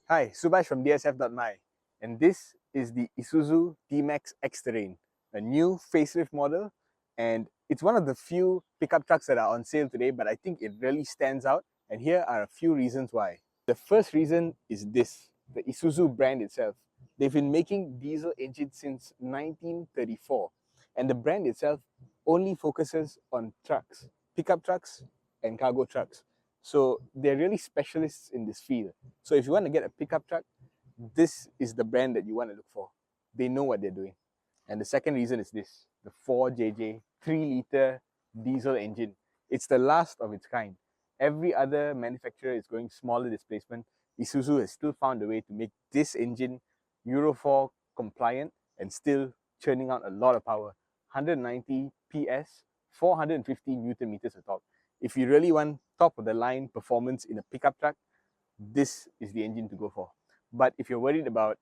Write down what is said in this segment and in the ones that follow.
Hi, Subhash from dsf.my, and this is the Isuzu D-Max X-Terrain, a new facelift model, and it's one of the few pickup trucks that are on sale today, but I think it really stands out, and here are a few reasons why. The first reason is this, the Isuzu brand itself. They've been making diesel engines since 1934, and the brand itself only focuses on trucks, pickup trucks and cargo trucks. So they're really specialists in this field. So if you want to get a pickup truck, this is the brand that you want to look for. They know what they're doing. And the second reason is this, the 4JJ 3-liter diesel engine. It's the last of its kind. Every other manufacturer is going smaller displacement. Isuzu has still found a way to make this engine Euro 4 compliant and still churning out a lot of power. 190 PS, 450 Newton meters of torque. If you really want top of the line performance in a pickup truck, this is the engine to go for. But if you're worried about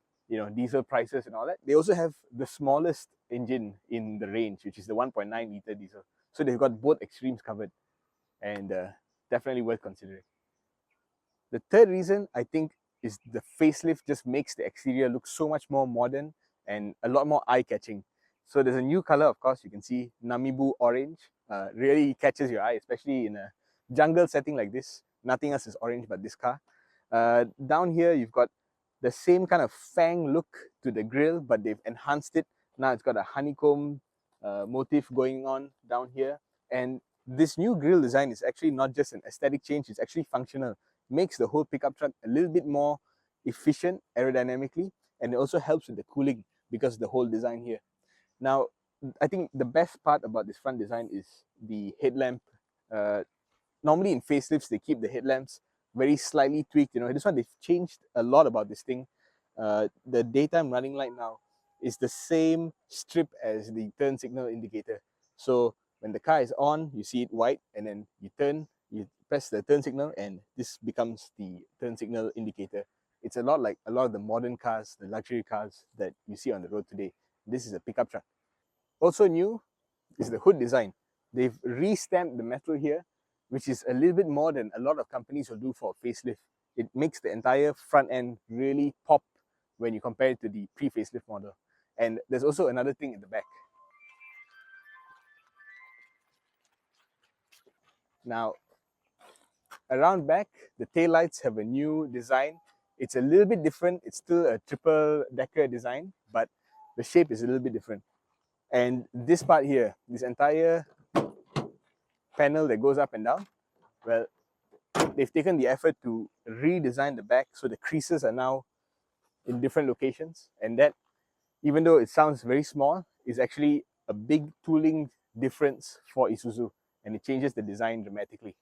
diesel prices and all that, they also have the smallest engine in the range, which is the 1.9 liter diesel. So they've got both extremes covered, and definitely worth considering. The third reason I think is the facelift just makes the exterior look so much more modern and a lot more eye-catching. So there's a new color, of course, you can see Namibu orange. Really catches your eye, especially in a jungle setting like this. Nothing else is orange but this car. Down here, you've got the same kind of fang look to the grille, but they've enhanced it. Now it's got a honeycomb motif going on down here. And this new grille design is actually not just an aesthetic change, it's actually functional. Makes the whole pickup truck a little bit more efficient aerodynamically, and it also helps with the cooling because of the whole design here. Now, I think the best part about this front design is the headlamp. Normally in facelifts, they keep the headlamps very slightly tweaked. This one they've changed a lot about this thing. The daytime running light now is the same strip as the turn signal indicator. So when the car is on, you see it white, and then you turn, you press the turn signal, and this becomes the turn signal indicator. It's a lot like a lot of the modern cars, the luxury cars that you see on the road today. This is a pickup truck. Also new is the hood design. They've re-stamped the metal here, which is a little bit more than a lot of companies will do for a facelift. It makes the entire front end really pop when you compare it to the pre-facelift model. And there's also another thing in the back. Now, around back, the taillights have a new design. It's a little bit different. It's still a triple decker design, but the shape is a little bit different. And this part here, this entire panel that goes up and down, well, they've taken the effort to redesign the back so the creases are now in different locations, and that, even though it sounds very small, is actually a big tooling difference for Isuzu, and it changes the design dramatically.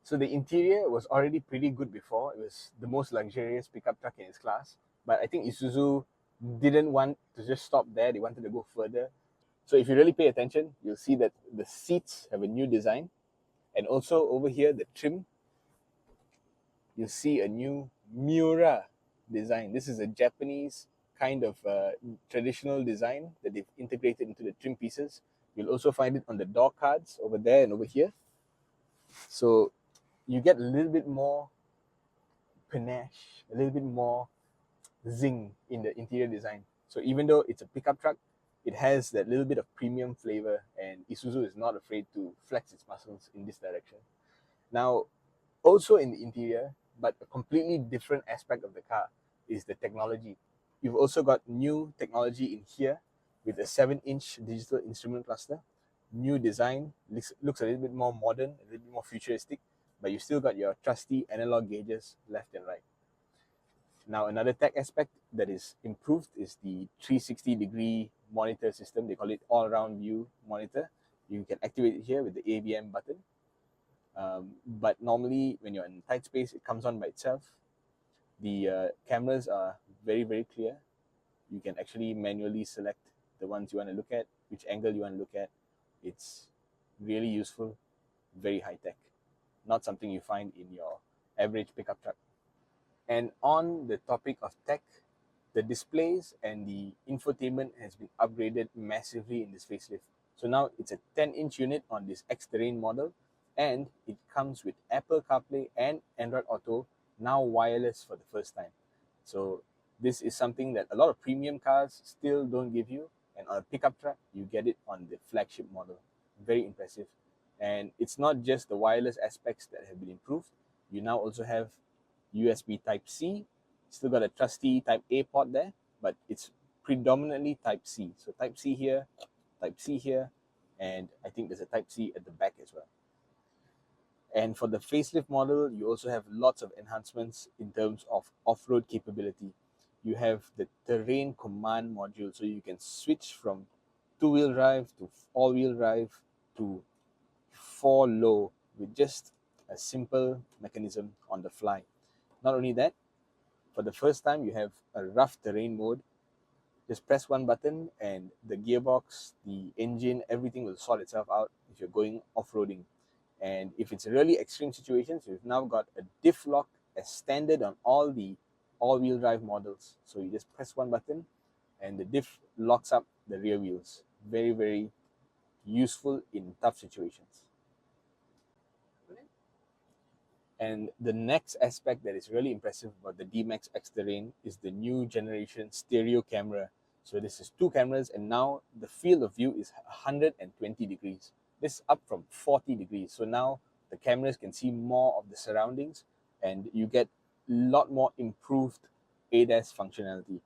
So the interior was already pretty good before. It was the most luxurious pickup truck in its class, but I think Isuzu didn't want to just stop there. They wanted to go further. So if you really pay attention, you'll see that the seats have a new design, and also over here, the trim, you'll see a new Miura design. This is a Japanese kind of traditional design that they've integrated into the trim pieces. You'll also find it on the door cards over there and over here. So you get a little bit more panache, a little bit more zing in the interior design. So even though it's a pickup truck, it has that little bit of premium flavor, and Isuzu is not afraid to flex its muscles in this direction. Now, also in the interior, but a completely different aspect of the car, is the technology. You've also got new technology in here with a 7-inch digital instrument cluster. New design, looks a little bit more modern, a little bit more futuristic, but you've still got your trusty analog gauges left and right. Now, another tech aspect that is improved is the 360-degree monitor system. They call it all-around view monitor. You can activate it here with the ABM button. But normally, when you're in tight space, it comes on by itself. The cameras are very, very clear. You can actually manually select the ones you want to look at, which angle you want to look at. It's really useful, very high-tech. Not something you find in your average pickup truck. And on the topic of tech, the displays and the infotainment has been upgraded massively in this facelift. So now it's a 10-inch unit on this X-Terrain model, and it comes with Apple CarPlay and Android Auto, now wireless for the first time. So this is something that a lot of premium cars still don't give you, and on a pickup truck, you get it on the flagship model. Very impressive. And it's not just the wireless aspects that have been improved. You now also have USB Type-C, still got a trusty Type-A port there, but it's predominantly Type-C. So Type-C here, and I think there's a Type-C at the back as well. And for the facelift model, you also have lots of enhancements in terms of off-road capability. You have the terrain command module, so you can switch from two-wheel drive to all-wheel drive to 4 low with just a simple mechanism on the fly. Not only that, for the first time, you have a rough terrain mode. Just press one button and the gearbox, the engine, everything will sort itself out if you're going off-roading. And if it's really extreme situations, you've now got a diff lock as standard on all the all-wheel drive models. So you just press one button and the diff locks up the rear wheels. Very, very useful in tough situations. And the next aspect that is really impressive about the D-Max X Terrain is the new generation stereo camera. So this is 2 cameras, and now the field of view is 120 degrees. This is up from 40 degrees. So now the cameras can see more of the surroundings, and you get a lot more improved ADAS functionality.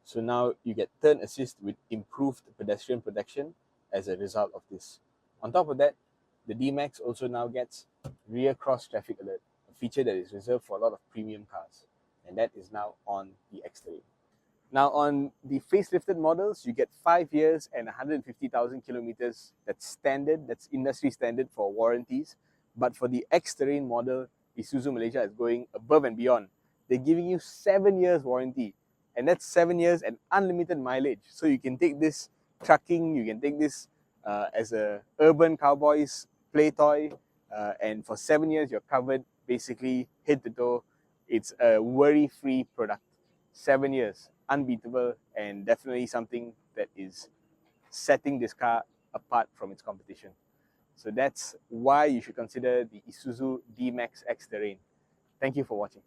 So now you get turn assist with improved pedestrian protection as a result of this. On top of that, the D-Max also now gets rear cross traffic alert, a feature that is reserved for a lot of premium cars, and that is now on the X-Terrain. Now on the facelifted models, you get 5 years and 150,000 kilometers. That's standard, that's industry standard for warranties. But for the X-Terrain model, Isuzu Malaysia is going above and beyond. They're giving you 7 years warranty, and that's 7 years and unlimited mileage. So you can take this trucking, you can take this as a urban cowboy's play toy, and for 7 years you're covered basically head to toe. It's a worry-free product. 7 years, unbeatable, and definitely something that is setting this car apart from its competition. So that's why you should consider the Isuzu D-Max X Terrain. Thank you for watching.